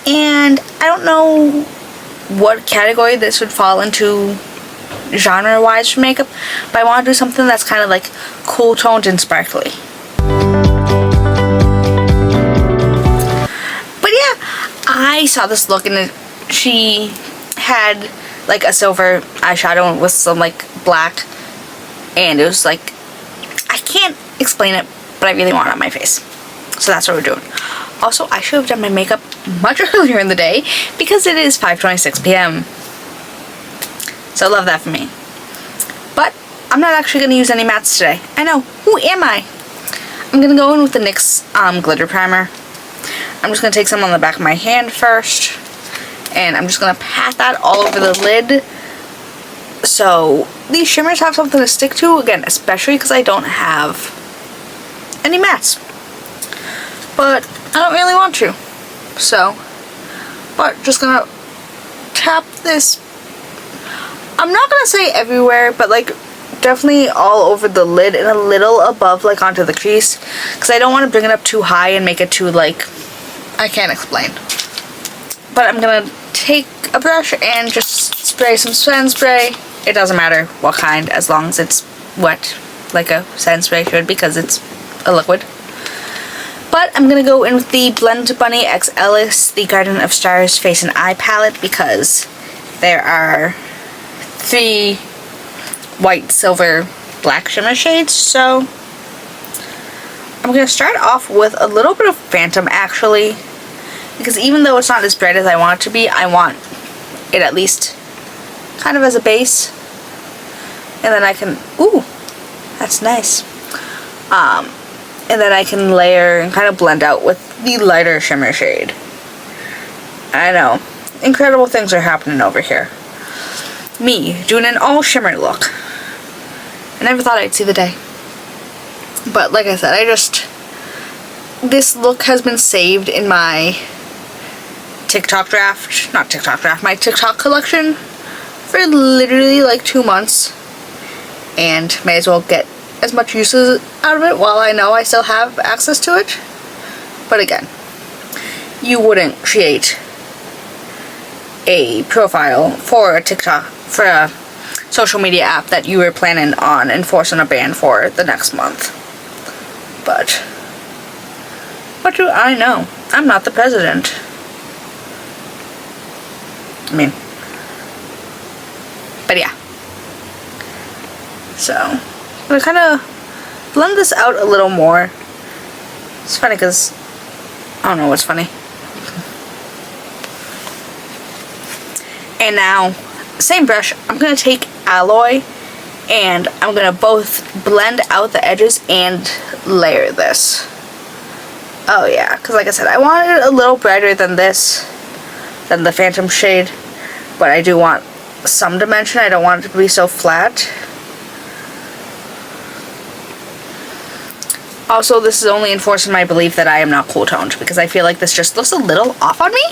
And I don't know what category this would fall into genre-wise for makeup, but I want to do something that's kind of like cool toned and sparkly. But yeah, I saw this look and she had like a silver eyeshadow with some like black, and it was like, I can't explain it, but I really want it on my face. So that's what we're doing. Also, I should have done my makeup much earlier in the day because it is 5:26 p.m. So love that for me. But I'm not actually going to use any mattes today. I know. Who am I? I'm going to go in with the NYX glitter primer. I'm just going to take some on the back of my hand first. And I'm just going to pat that all over the lid. So these shimmers have something to stick to. Again, especially because I don't have any mattes. But I don't really want to. So, but just going to tap this. I'm not going to say everywhere, but like definitely all over the lid and a little above, like onto the crease. Because I don't want to bring it up too high and make it too like, I can't explain. But I'm going to take a brush and just spray some setting spray. It doesn't matter what kind, as long as it's wet, like a setting spray should, because it's a liquid. But I'm going to go in with the Blend Bunny x Ellis, the Garden of Stars Face and Eye palette, because there are 3 white, silver, black shimmer shades. So I'm going to start off with a little bit of Phantom, actually, because even though it's not as bright as I want it to be, I want it at least kind of as a base. And then I can, ooh, that's nice. And then I can layer and kind of blend out with the lighter shimmer shade. I know, incredible things are happening over here. Me doing an all shimmer look. I never thought I'd see the day. But like I said, this look has been saved in my TikTok draft, not TikTok draft, my TikTok collection for literally like 2 months. And may as well get as much use out of it while I know I still have access to it. But again, you wouldn't create a profile for a TikTok, for a social media app that you were planning on enforcing a ban for the next month. But what do I know? I'm not the president. I mean, but yeah. So I'm gonna kind of blend this out a little more. It's funny because I don't know what's funny. And now, same brush, I'm gonna take Alloy and I'm gonna both blend out the edges and layer this. Oh yeah, because like I said, I want it a little brighter than this, than the Phantom shade, but I do want some dimension. I don't want it to be so flat. Also, this is only enforcing my belief that I am not cool toned, because I feel like this just looks a little off on me.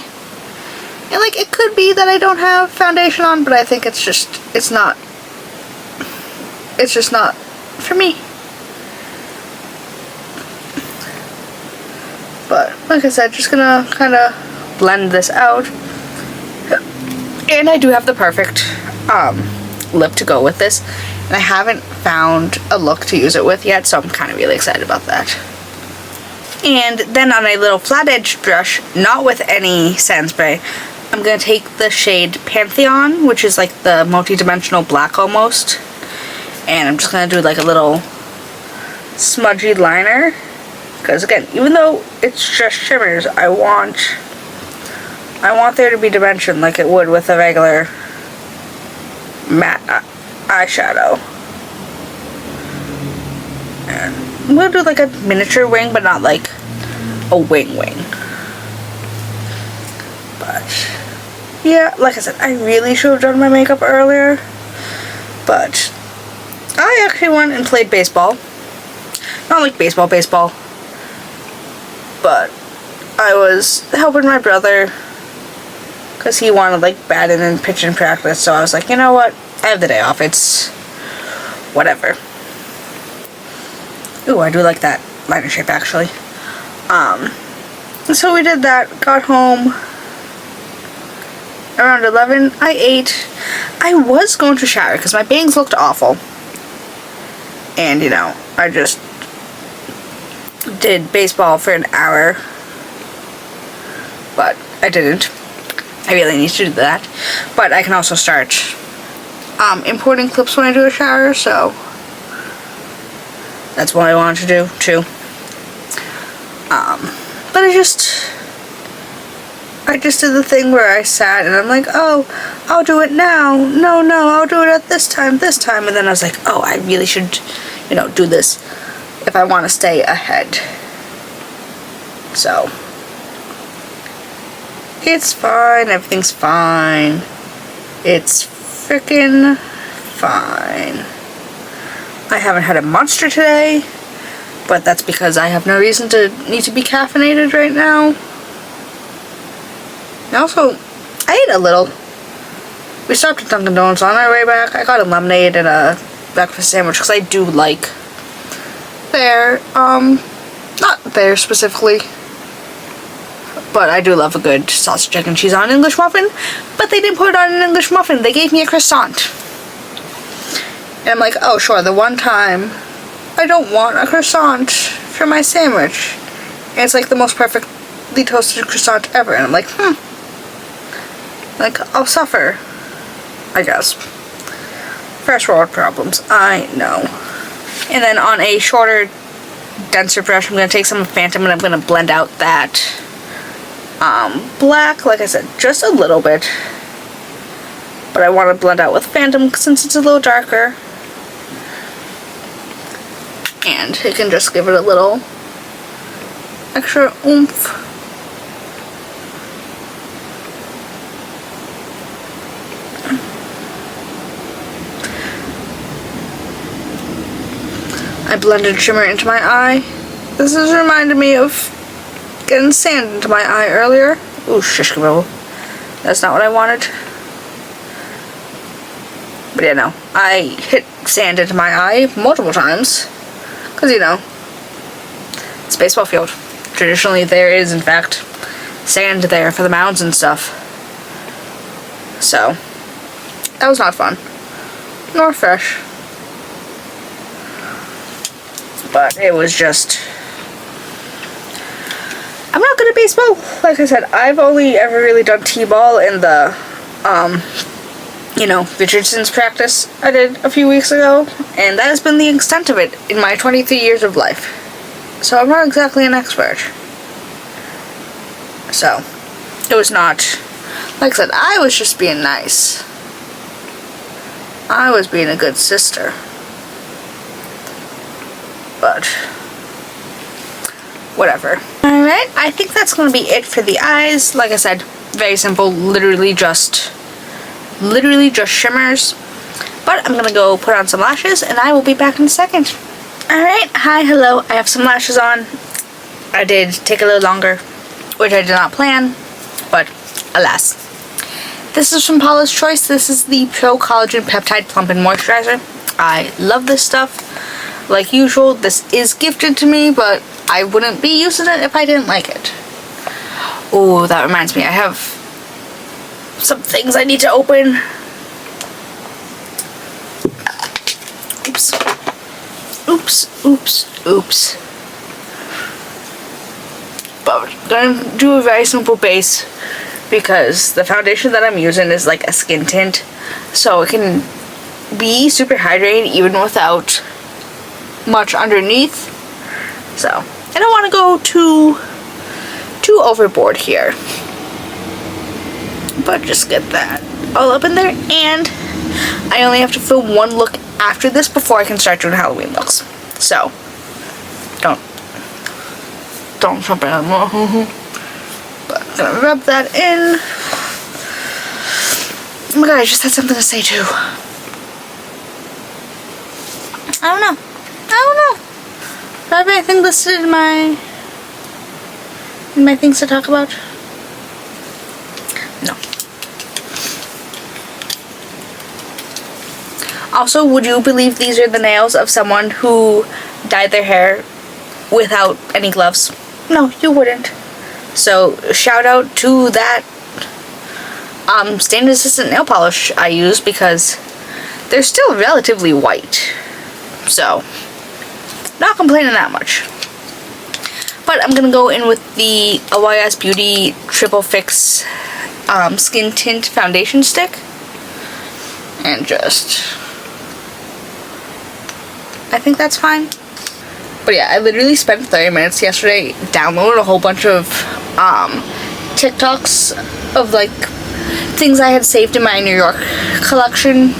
And like, it could be that I don't have foundation on, but I think it's just not for me. But like I said, just gonna kind of blend this out. And I do have the perfect lip to go with this. And I haven't found a look to use it with yet, so I'm kind of really excited about that. And then on a little flat edged brush, not with any setting spray, I'm going to take the shade Pantheon, which is like the multi-dimensional black almost. And I'm just going to do like a little smudgy liner. Because again, even though it's just shimmers, I want there to be dimension like it would with a regular matte eyeshadow. And I'm going to do like a miniature wing, but not like a wing. But yeah, like I said, I really should have done my makeup earlier. But I actually went and played baseball. Not like baseball, but I was helping my brother because he wanted like batting and pitching practice. So I was like, you know what? I have the day off. It's whatever. Ooh, I do like that liner shape actually. So we did that, got home, around 11, I ate. I was going to shower because my bangs looked awful. And, you know, I just did baseball for an hour. But I didn't. I really need to do that. But I can also start importing clips when I do a shower, so that's what I wanted to do, too. But I just did the thing where I sat and I'm like, oh, I'll do it now. No, I'll do it at this time. And then I was like, oh, I really should, you know, do this if I want to stay ahead. So, it's fine. Everything's fine. It's freaking fine. I haven't had a monster today, but that's because I have no reason to need to be caffeinated right now. And also, I ate a little. We stopped at Dunkin' Donuts on our way back. I got a lemonade and a breakfast sandwich because I do like their, not theirs specifically, but I do love a good sausage, egg, and cheese on an English muffin. But they didn't put it on an English muffin. They gave me a croissant. And I'm like, oh, sure, the one time I don't want a croissant for my sandwich. And it's like the most perfectly toasted croissant ever. And I'm like, like, I'll suffer, I guess. First world problems, I know. And then on a shorter, denser brush, I'm going to take some Phantom and I'm going to blend out that black, like I said, just a little bit. But I want to blend out with Phantom since it's a little darker. And it can just give it a little extra oomph. I blended shimmer into my eye. This is reminding me of getting sand into my eye earlier. Ooh, shish kebab. That's not what I wanted. But yeah, no. I hit sand into my eye multiple times. Because, you know, it's a baseball field. Traditionally, there is, in fact, sand there for the mounds and stuff. So, that was not fun. Nor fresh. But it was just... I'm not good at baseball. Like I said, I've only ever really done t-ball in the, you know, Richardson's practice I did a few weeks ago, and that has been the extent of it in my 23 years of life. So I'm not exactly an expert. So, it was not, like I said, I was just being nice. I was being a good sister. But, whatever. Alright, I think that's going to be it for the eyes. Like I said, very simple, literally just shimmers. But I'm gonna go put on some lashes and I will be back in a second. Alright, hi, hello, I have some lashes on. I did take a little longer, which I did not plan, but alas. This is from Paula's Choice. This is the Pro Collagen Peptide Plumping Moisturizer. I love this stuff. Like usual, this is gifted to me, but I wouldn't be using it if I didn't like it. Oh, that reminds me, I have some things I need to open. Oops. But I'm gonna do a very simple base because the foundation that I'm using is like a skin tint, so it can be super hydrating even without much underneath. So I don't want to go too overboard here, but just get that all up in there. And I only have to film one look after this before I can start doing Halloween looks. So don't jump in. But I'm gonna rub that in. Oh my god, I just had something to say too. I don't know. Do I have anything listed in my things to talk about? No. Also, would you believe these are the nails of someone who dyed their hair without any gloves? No, you wouldn't. So, shout out to that stain resistant nail polish I use because they're still relatively white. So, not complaining that much. But I'm gonna go in with the LYS Beauty Triple Fix Skin Tint Foundation Stick. And just... I think that's fine. But yeah, I literally spent 30 minutes yesterday downloading a whole bunch of TikToks of like things I had saved in my New York collection.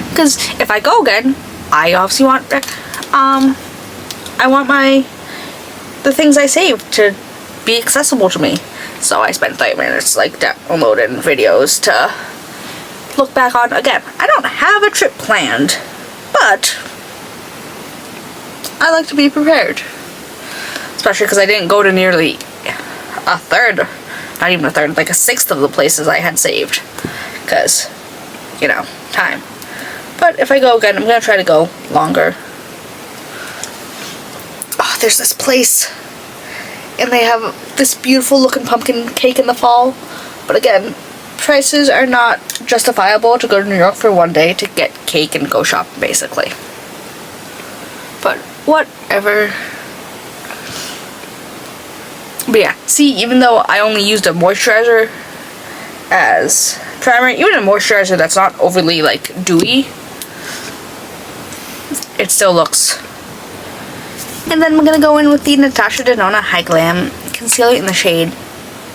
Because if I go again, I obviously want I want the things I saved to be accessible to me. So I spent 30 minutes like downloading videos to look back on again. I don't have a trip planned, but I like to be prepared. Especially because I didn't go to nearly a third, not even a third, like a sixth of the places I had saved. Because, you know, time. But if I go again, I'm going to try to go longer. Oh, there's this place. And they have this beautiful looking pumpkin cake in the fall. But again, prices are not justifiable to go to New York for one day to get cake and go shopping, basically. But whatever. But yeah, see, even though I only used a moisturizer as primer, even a moisturizer that's not overly like dewy, it still looks. And then we're gonna go in with the Natasha Denona Hy-Glam concealer in the shade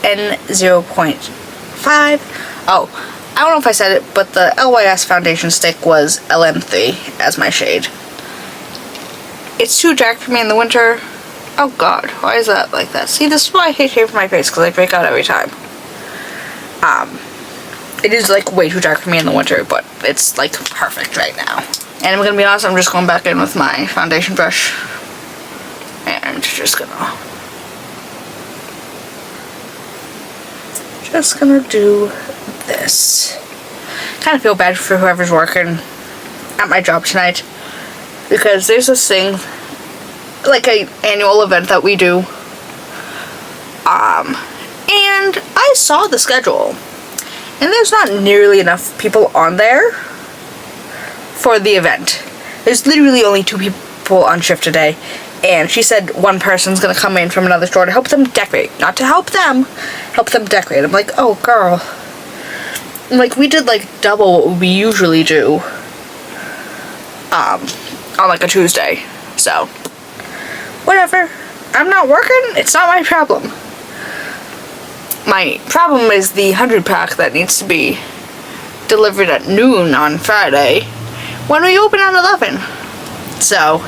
N0.5. Oh, I don't know if I said it, but the LYS foundation stick was LM3 as my shade. It's too dark for me in the winter. Oh god, why is that like that? See, this is why I hate shaving my face, because I break out every time. It is like way too dark for me in the winter, but it's like perfect right now. And I'm gonna be honest, I'm just going back in with my foundation brush. And just gonna do this. Kind of feel bad for whoever's working at my job tonight, because there's this thing, like an annual event that we do, and I saw the schedule, and there's not nearly enough people on there for the event. There's literally only 2 people on shift today, and she said one person's gonna come in from another store to help them decorate. Not to help them decorate. I'm like, oh girl. I'm like, we did like double what we usually do on like a Tuesday. So, whatever. I'm not working, it's not my problem. My problem is the 100 pack that needs to be delivered at noon on Friday when we open at 11. So,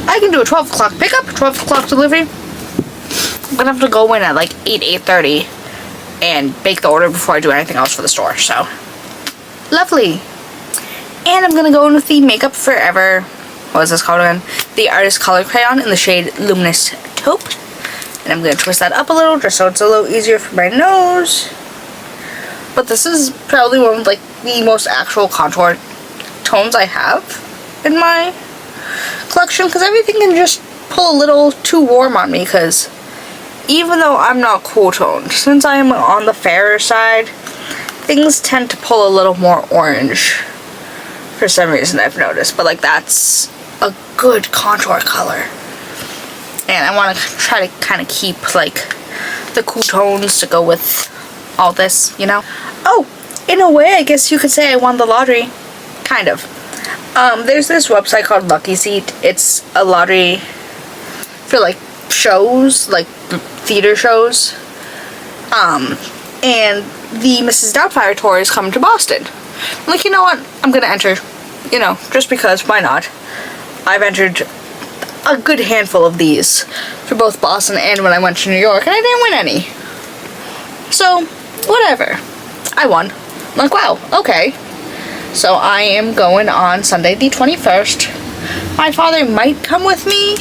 I can do a 12 o'clock pickup, 12 o'clock delivery. I'm gonna have to go in at like 8:30 and bake the order before I do anything else for the store, so. Lovely. And I'm gonna go in with the Makeup Forever, what is this called again? The Artist Color Crayon in the shade Luminous Taupe. And I'm gonna twist that up a little just so it's a little easier for my nose. But this is probably one of like the most actual contour tones I have in my collection, because everything can just pull a little too warm on me, because even though I'm not cool toned, since I am on the fairer side, things tend to pull a little more orange for some reason, I've noticed. But like, that's a good contour color, and I want to try to kind of keep like the cool tones to go with all this, you know. Oh, in a way I guess you could say I won the lottery, kind of. There's this website called Lucky Seat. It's a lottery for like shows, like theater shows. And the Mrs. Doubtfire tour is coming to Boston. I'm like, you know what? I'm gonna enter. You know, just because, why not? I've entered a good handful of these for both Boston and when I went to New York, and I didn't win any. So, whatever. I won. I'm like, wow, okay. So I am going on Sunday the 21st. My father might come with me.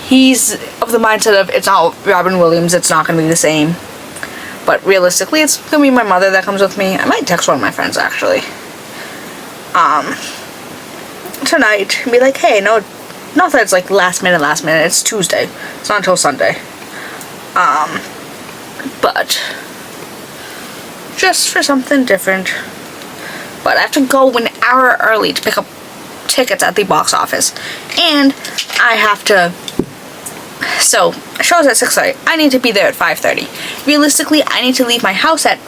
He's of the mindset of, it's not Robin Williams, it's not going to be the same. But realistically, it's going to be my mother that comes with me. I might text one of my friends, actually. Tonight, and be like, hey, no, not that it's like last minute, it's Tuesday. It's not until Sunday. but just for something different. But I have to go an hour early to pick up tickets at the box office, and I have to, so show's at 6:30. I need to be there at 5:30. Realistically, I need to leave my house at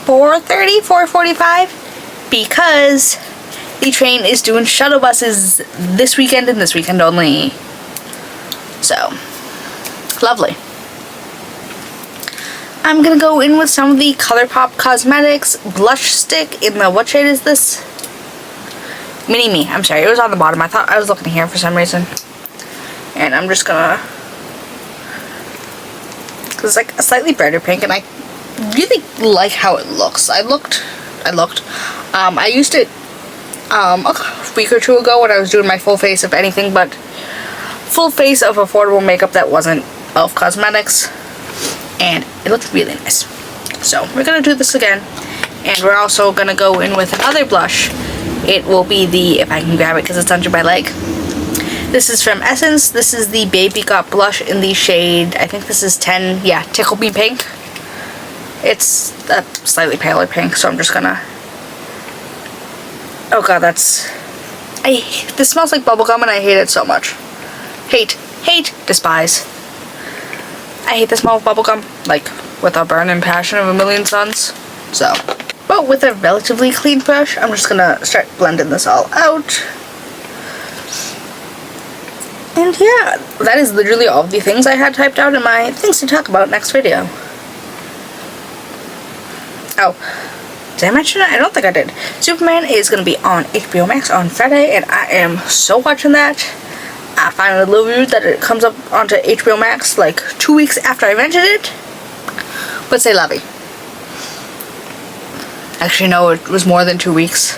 4:30, 4:45, because the train is doing shuttle buses this weekend and this weekend only. So, lovely. I'm gonna go in with some of the Colourpop Cosmetics blush stick in the, what shade is this? Mini Me. I'm sorry, it was on the bottom. I thought I was looking here for some reason. And I'm just gonna, cause it's like a slightly brighter pink, and I really like how it looks. I used it a week or two ago when I was doing my full face of anything but full face of affordable makeup that wasn't e.l.f. Cosmetics, and it looked really nice. So we're gonna do this again, and we're also gonna go in with another blush. It will be the, if I can grab it because it's under my leg, this is from Essence. This is the Baby Got blush in the shade, I think this is 10, yeah, Tickle Me Pink. It's a slightly paler pink, so I'm just gonna, oh god, this smells like bubblegum and I hate it so much. Hate, despise. I hate the smell of bubblegum, like with a burning passion of a million suns. So, but with a relatively clean brush, I'm just gonna start blending this all out. And yeah, that is literally all the things I had typed out in my things to talk about next video. Oh, did I mention it? I don't think I did. Superman is going to be on HBO Max on Friday, and I am so watching that. I find it a little weird that it comes up onto HBO Max like 2 weeks after I rented it. But say lovey. Actually, no, it was more than 2 weeks.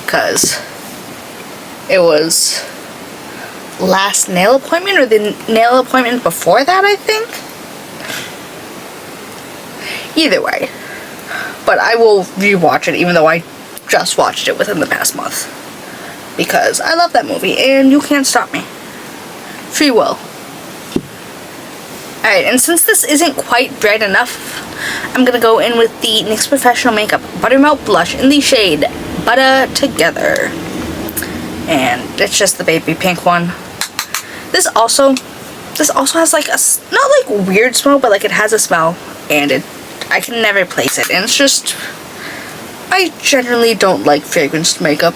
Because it was last nail appointment or the nail appointment before that, I think. Either way. But I will rewatch it even though I just watched it within the past month. Because I love that movie and you can't stop me. Free will. Alright, and since this isn't quite bright enough, I'm going to go in with the NYX Professional Makeup Buttermelt Blush in the shade Butter Together. And it's just the baby pink one. This also has like a, not like weird smell, but like it has a smell. And I can never place it. And it's just, I generally don't like fragranced makeup.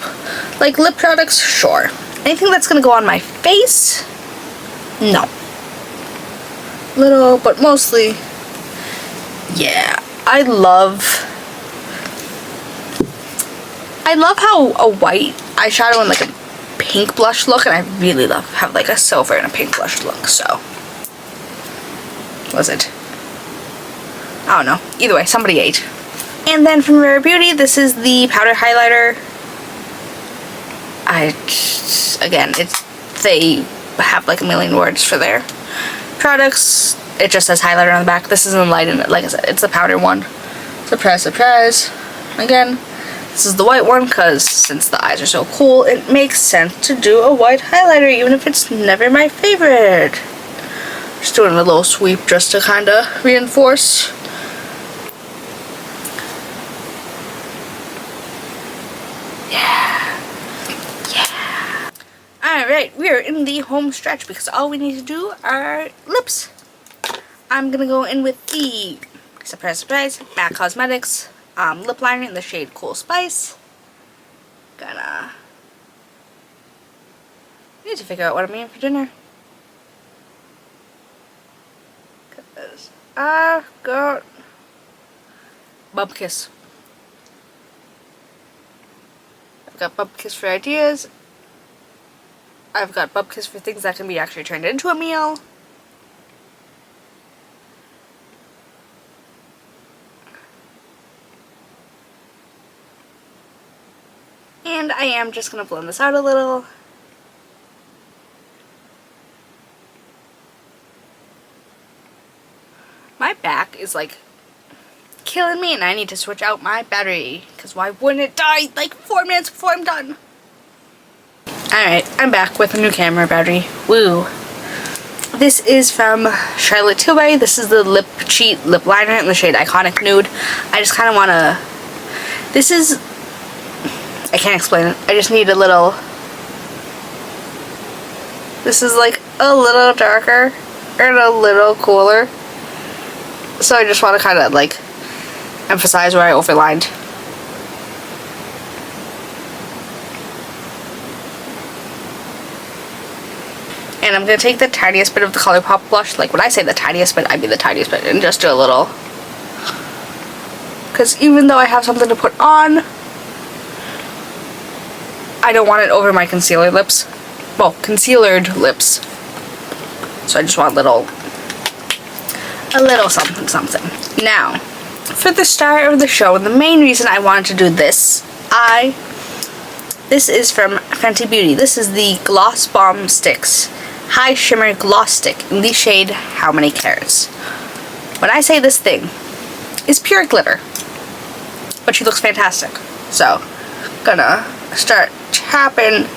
Like lip products, sure. Anything that's going to go on my face, no. Little, but mostly, yeah. I love how a white eyeshadow and like a pink blush look, and I really love how like a silver and a pink blush look, so. Was it? I don't know. Either way, somebody ate. And then from Rare Beauty, this is the powder highlighter. Again, they have like a million words for their products. It just says highlighter on the back. This isn't light in it. Like I said, it's a powder one. Surprise, surprise. Again, this is the white one because since the eyes are so cool, it makes sense to do a white highlighter even if it's never my favorite. Just doing a little sweep just to kind of reinforce. Alright, we are in the home stretch because all we need to do are lips. I'm gonna go in with the, surprise, surprise, MAC Cosmetics lip liner in the shade Cool Spice. I need to figure out what I'm eating for dinner. Because I've got Bub Kiss. I've got Bub Kiss for ideas. I've got Bub Kiss for things that can be actually turned into a meal. And I am just going to blend this out a little. My back is like killing me and I need to switch out my battery. Because why wouldn't it die like 4 minutes before I'm done? Alright, I'm back with a new camera battery. Woo. This is from Charlotte Tilbury. This is the Lip Cheat Lip Liner in the shade Iconic Nude. I just kind of want to... This is... I can't explain it. I just need a little... This is like a little darker and a little cooler. So I just want to kind of like emphasize where I overlined. And I'm going to take the tiniest bit of the Colourpop blush. Like when I say the tiniest bit, I mean the tiniest bit. And just do a little. Because even though I have something to put on, I don't want it over my concealer lips. Well, concealered lips. So I just want a little something something. Now, for the start of the show, the main reason I wanted to do this, this is from Fenty Beauty. This is the Gloss Bomb Stix High Shimmer Gloss Stick in the shade How Many Carats. When I say this thing is pure glitter, but she looks fantastic. So, gonna start tapping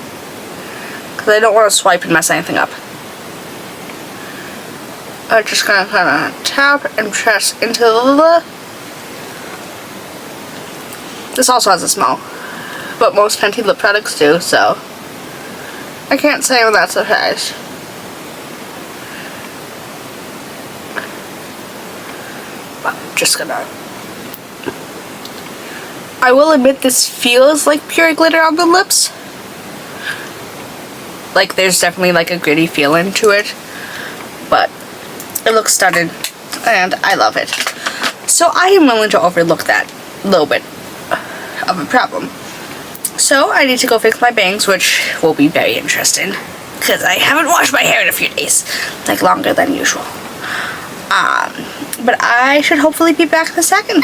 because I don't want to swipe and mess anything up. I'm just gonna kind of tap and press into the... This also has a smell, but most Fenty lip products do, so I can't say when that's surprised. But I'm just gonna... I will admit this feels like pure glitter on the lips. Like there's definitely like a gritty feeling to it, but it looks stunning and I love it. So I am willing to overlook that little bit of a problem. So I need to go fix my bangs, which will be very interesting because I haven't washed my hair in a few days, like longer than usual. But I should hopefully be back in a second.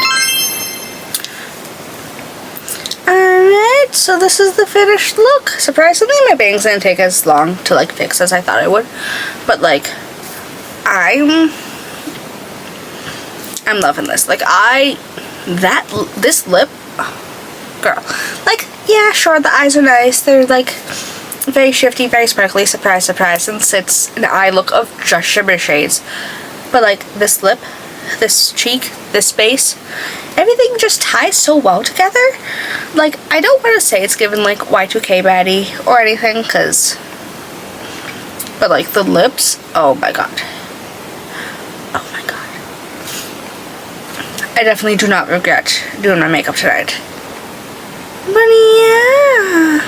Alright, so this is the finished look. Surprisingly, my bangs didn't take as long to like fix as I thought it would. But like, I'm loving this. Like this lip, girl. Like, yeah, sure, the eyes are nice. They're like very shifty, very sparkly, surprise, surprise, since it's an eye look of just shimmer shades. But like this lip, this cheek, this base, everything just ties so well together. Like, I don't want to say it's given like Y2k baddie or anything, but like the lips, oh my god. Oh my god. I definitely do not regret doing my makeup tonight. But yeah.